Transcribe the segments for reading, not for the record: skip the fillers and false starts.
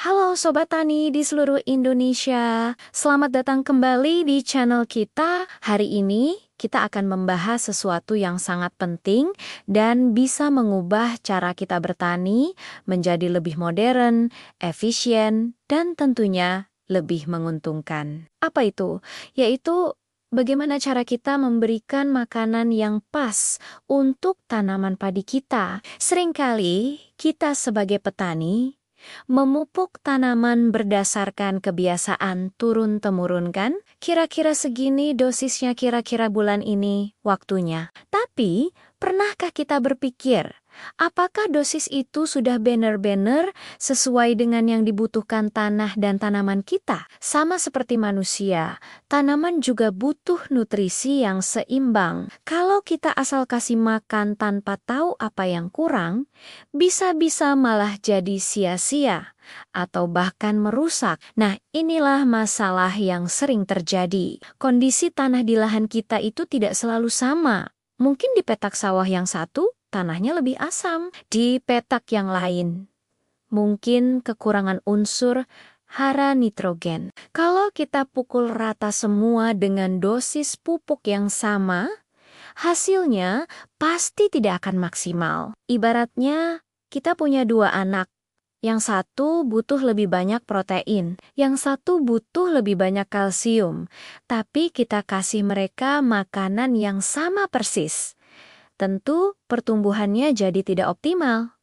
Halo Sobat Tani di seluruh Indonesia, selamat datang kembali di channel kita. Hari ini kita akan membahas sesuatu yang sangat penting dan bisa mengubah cara kita bertani menjadi lebih modern, efisien, dan tentunya lebih menguntungkan. Apa itu? Yaitu bagaimana cara kita memberikan makanan yang pas untuk tanaman padi kita. Seringkali kita sebagai petani memupuk tanaman berdasarkan kebiasaan turun-temurun kan? Kira-kira segini dosisnya kira-kira bulan ini waktunya. Tapi, pernahkah kita berpikir, apakah dosis itu sudah benar-benar sesuai dengan yang dibutuhkan tanah dan tanaman kita? Sama seperti manusia, tanaman juga butuh nutrisi yang seimbang. Kalau kita asal kasih makan tanpa tahu apa yang kurang, bisa-bisa malah jadi sia-sia atau bahkan merusak. Nah, inilah masalah yang sering terjadi. Kondisi tanah di lahan kita itu tidak selalu sama. Mungkin di petak sawah yang satu, tanahnya lebih asam. Di petak yang lain, mungkin kekurangan unsur hara nitrogen. Kalau kita pukul rata semua dengan dosis pupuk yang sama, hasilnya pasti tidak akan maksimal. Ibaratnya, kita punya dua anak. Yang satu butuh lebih banyak protein, yang satu butuh lebih banyak kalsium. Tapi kita kasih mereka makanan yang sama persis. Tentu pertumbuhannya jadi tidak optimal.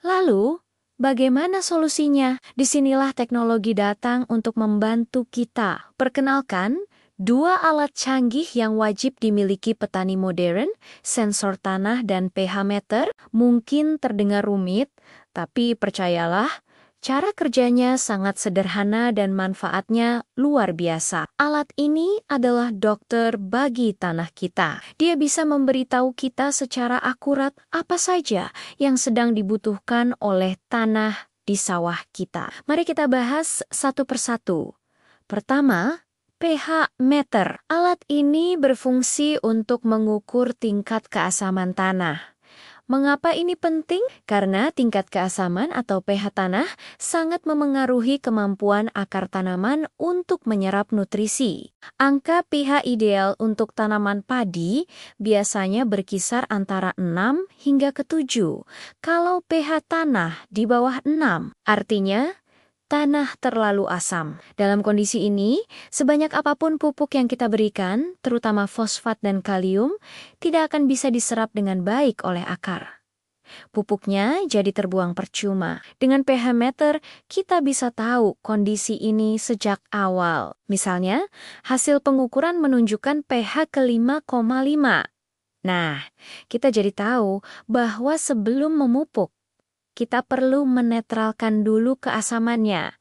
Lalu, bagaimana solusinya? Disinilah teknologi datang untuk membantu kita. Perkenalkan, dua alat canggih yang wajib dimiliki petani modern, sensor tanah dan pH meter. Mungkin terdengar rumit, tapi percayalah, cara kerjanya sangat sederhana dan manfaatnya luar biasa. Alat ini adalah dokter bagi tanah kita. Dia bisa memberitahu kita secara akurat apa saja yang sedang dibutuhkan oleh tanah di sawah kita. Mari kita bahas satu persatu. Pertama, pH meter. Alat ini berfungsi untuk mengukur tingkat keasaman tanah. Mengapa ini penting? Karena tingkat keasaman atau pH tanah sangat memengaruhi kemampuan akar tanaman untuk menyerap nutrisi. Angka pH ideal untuk tanaman padi biasanya berkisar antara 6 hingga ke 7. Kalau pH tanah di bawah 6, artinya tanah terlalu asam. Dalam kondisi ini, sebanyak apapun pupuk yang kita berikan, terutama fosfat dan kalium, tidak akan bisa diserap dengan baik oleh akar. Pupuknya jadi terbuang percuma. Dengan pH meter, kita bisa tahu kondisi ini sejak awal. Misalnya, hasil pengukuran menunjukkan pH ke 5,5. Nah, kita jadi tahu bahwa sebelum memupuk, kita perlu menetralkan dulu keasamannya.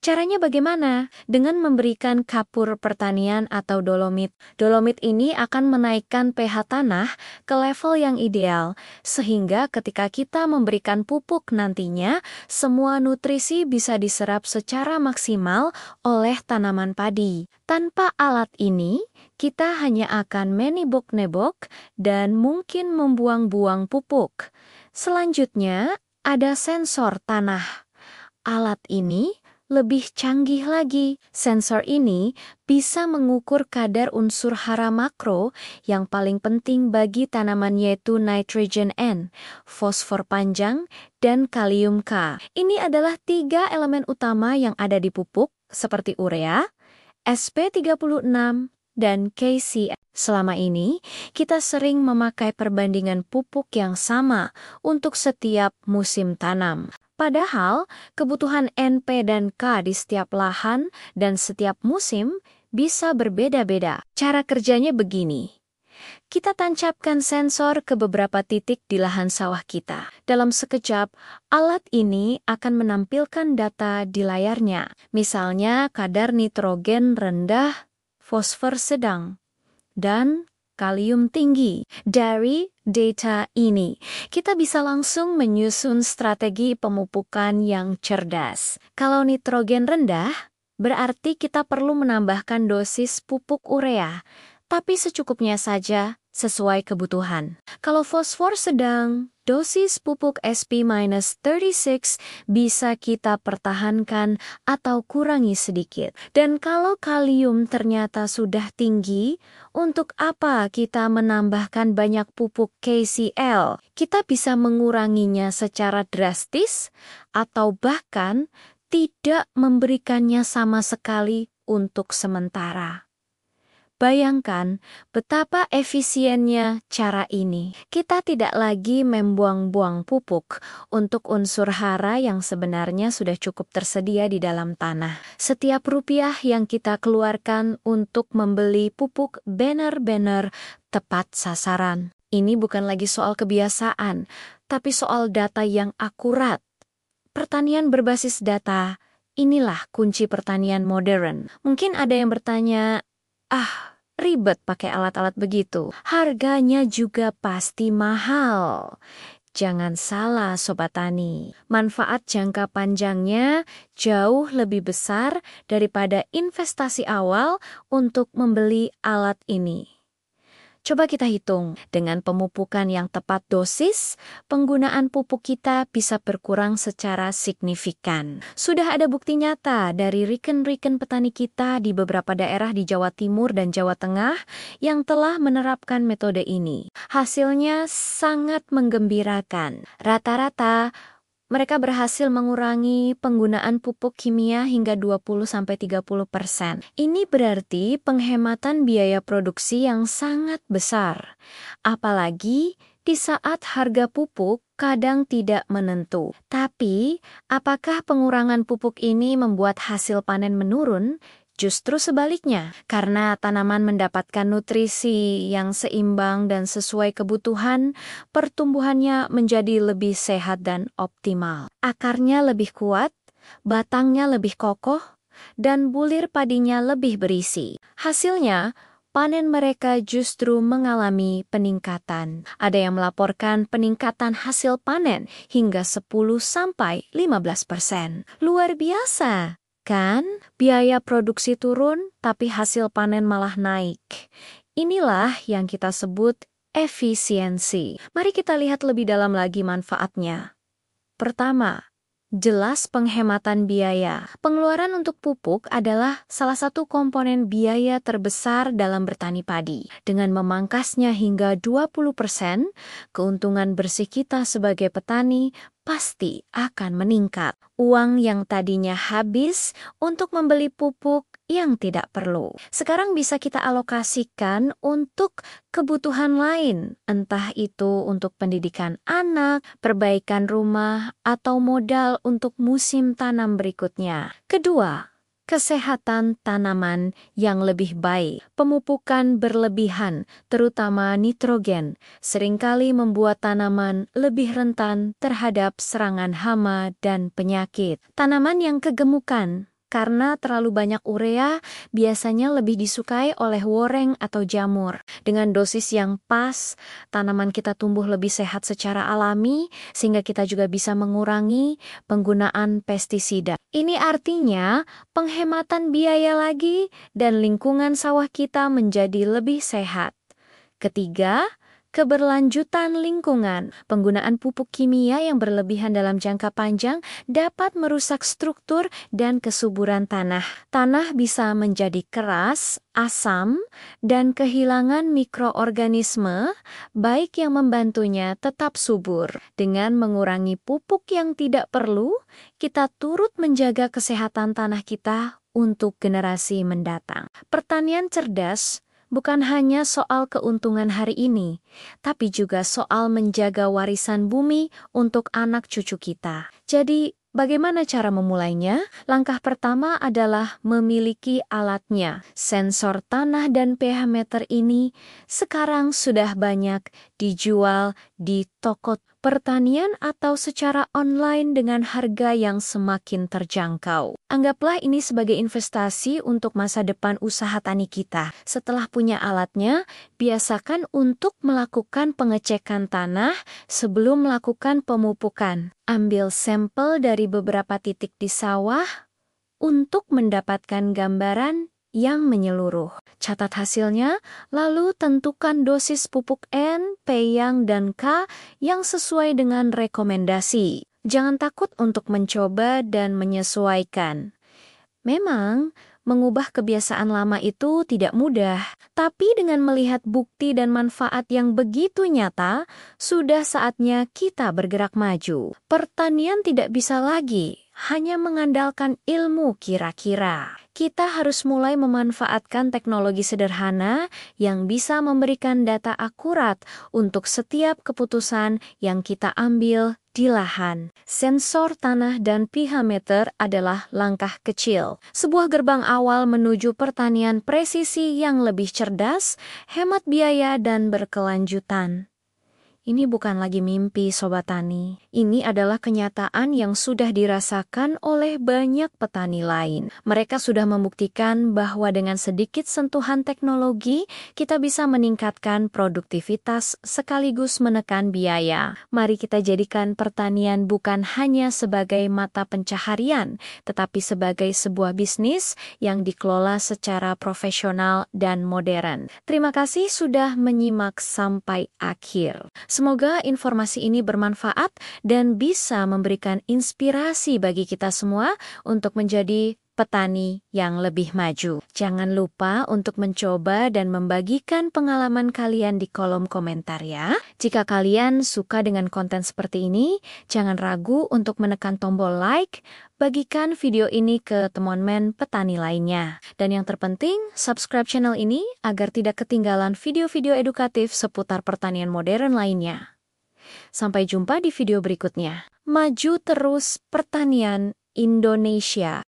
Caranya bagaimana? Dengan memberikan kapur pertanian atau dolomit. Dolomit ini akan menaikkan pH tanah ke level yang ideal, sehingga ketika kita memberikan pupuk nantinya, semua nutrisi bisa diserap secara maksimal oleh tanaman padi. Tanpa alat ini, kita hanya akan menibok-nebok dan mungkin membuang-buang pupuk. Selanjutnya, ada sensor tanah. Alat ini lebih canggih lagi. Sensor ini bisa mengukur kadar unsur hara makro yang paling penting bagi tanaman yaitu nitrogen N, fosfor panjang, dan kalium K. Ini adalah 3 elemen utama yang ada di pupuk seperti urea, SP36, dan KC. Selama ini, kita sering memakai perbandingan pupuk yang sama untuk setiap musim tanam. Padahal, kebutuhan NP dan K di setiap lahan dan setiap musim bisa berbeda-beda. Cara kerjanya begini. Kita tancapkan sensor ke beberapa titik di lahan sawah kita. Dalam sekejap, alat ini akan menampilkan data di layarnya. Misalnya, kadar nitrogen rendah, fosfor sedang, dan kalium tinggi. Dari data ini, kita bisa langsung menyusun strategi pemupukan yang cerdas. Kalau nitrogen rendah, berarti kita perlu menambahkan dosis pupuk urea, tapi secukupnya saja sesuai kebutuhan. Kalau fosfor sedang, dosis pupuk SP-36 bisa kita pertahankan atau kurangi sedikit. Dan kalau kalium ternyata sudah tinggi, untuk apa kita menambahkan banyak pupuk KCl? Kita bisa menguranginya secara drastis atau bahkan tidak memberikannya sama sekali untuk sementara. Bayangkan betapa efisiennya cara ini. Kita tidak lagi membuang-buang pupuk untuk unsur hara yang sebenarnya sudah cukup tersedia di dalam tanah. Setiap rupiah yang kita keluarkan untuk membeli pupuk benar-benar tepat sasaran. Ini bukan lagi soal kebiasaan, tapi soal data yang akurat. Pertanian berbasis data, inilah kunci pertanian modern. Mungkin ada yang bertanya, ribet pakai alat-alat begitu. Harganya juga pasti mahal. Jangan salah Sobat Tani, manfaat jangka panjangnya jauh lebih besar daripada investasi awal untuk membeli alat ini. Coba kita hitung, dengan pemupukan yang tepat dosis, penggunaan pupuk kita bisa berkurang secara signifikan. Sudah ada bukti nyata dari rekan-rekan petani kita di beberapa daerah di Jawa Timur dan Jawa Tengah yang telah menerapkan metode ini. Hasilnya sangat menggembirakan. Rata-rata, mereka berhasil mengurangi penggunaan pupuk kimia hingga 20-30%. Ini berarti penghematan biaya produksi yang sangat besar. Apalagi di saat harga pupuk kadang tidak menentu. Tapi, apakah pengurangan pupuk ini membuat hasil panen menurun? Justru sebaliknya, karena tanaman mendapatkan nutrisi yang seimbang dan sesuai kebutuhan, pertumbuhannya menjadi lebih sehat dan optimal. Akarnya lebih kuat, batangnya lebih kokoh, dan bulir padinya lebih berisi. Hasilnya, panen mereka justru mengalami peningkatan. Ada yang melaporkan peningkatan hasil panen hingga 10-15%. Luar biasa! Kan, biaya produksi turun, tapi hasil panen malah naik. Inilah yang kita sebut efisiensi. Mari kita lihat lebih dalam lagi manfaatnya. Pertama, jelas penghematan biaya. Pengeluaran untuk pupuk adalah salah satu komponen biaya terbesar dalam bertani padi. Dengan memangkasnya hingga 20%, keuntungan bersih kita sebagai petani pasti akan meningkat. Uang yang tadinya habis untuk membeli pupuk yang tidak perlu, sekarang bisa kita alokasikan untuk kebutuhan lain, entah itu untuk pendidikan anak, perbaikan rumah, atau modal untuk musim tanam berikutnya. Kedua, kesehatan tanaman yang lebih baik. Pemupukan berlebihan, terutama nitrogen, seringkali membuat tanaman lebih rentan terhadap serangan hama dan penyakit. Tanaman yang kegemukan karena terlalu banyak urea biasanya lebih disukai oleh woreng atau jamur. Dengan dosis yang pas, tanaman kita tumbuh lebih sehat secara alami, sehingga kita juga bisa mengurangi penggunaan pestisida. Ini artinya penghematan biaya lagi dan lingkungan sawah kita menjadi lebih sehat. Ketiga, keberlanjutan lingkungan. Penggunaan pupuk kimia yang berlebihan dalam jangka panjang dapat merusak struktur dan kesuburan tanah. Tanah bisa menjadi keras, asam, dan kehilangan mikroorganisme, baik yang membantunya tetap subur. Dengan mengurangi pupuk yang tidak perlu, kita turut menjaga kesehatan tanah kita untuk generasi mendatang. Pertanian cerdas bukan hanya soal keuntungan hari ini, tapi juga soal menjaga warisan bumi untuk anak cucu kita. Jadi, bagaimana cara memulainya? Langkah pertama adalah memiliki alatnya. Sensor tanah dan pH meter ini sekarang sudah banyak dijual di toko pertanian atau secara online dengan harga yang semakin terjangkau. Anggaplah ini sebagai investasi untuk masa depan usaha tani kita. Setelah punya alatnya, biasakan untuk melakukan pengecekan tanah sebelum melakukan pemupukan. Ambil sampel dari beberapa titik di sawah untuk mendapatkan gambaran yang menyeluruh. Catat hasilnya, lalu tentukan dosis pupuk N, P, yang dan K yang sesuai dengan rekomendasi. Jangan takut untuk mencoba dan menyesuaikan. Memang, mengubah kebiasaan lama itu tidak mudah, tapi dengan melihat bukti dan manfaat yang begitu nyata, sudah saatnya kita bergerak maju. Pertanian tidak bisa lagi hanya mengandalkan ilmu kira-kira. Kita harus mulai memanfaatkan teknologi sederhana yang bisa memberikan data akurat untuk setiap keputusan yang kita ambil di lahan. Sensor tanah dan pH-meter adalah langkah kecil. Sebuah gerbang awal menuju pertanian presisi yang lebih cerdas, hemat biaya, dan berkelanjutan. Ini bukan lagi mimpi, Sobat Tani. Ini adalah kenyataan yang sudah dirasakan oleh banyak petani lain. Mereka sudah membuktikan bahwa dengan sedikit sentuhan teknologi, kita bisa meningkatkan produktivitas sekaligus menekan biaya. Mari kita jadikan pertanian bukan hanya sebagai mata pencaharian, tetapi sebagai sebuah bisnis yang dikelola secara profesional dan modern. Terima kasih sudah menyimak sampai akhir. Semoga informasi ini bermanfaat dan bisa memberikan inspirasi bagi kita semua untuk menjadi petani yang lebih maju. Jangan lupa untuk mencoba dan membagikan pengalaman kalian di kolom komentar ya. Jika kalian suka dengan konten seperti ini, jangan ragu untuk menekan tombol like, bagikan video ini ke teman-teman petani lainnya. Dan yang terpenting, subscribe channel ini agar tidak ketinggalan video-video edukatif seputar pertanian modern lainnya. Sampai jumpa di video berikutnya. Maju terus pertanian Indonesia.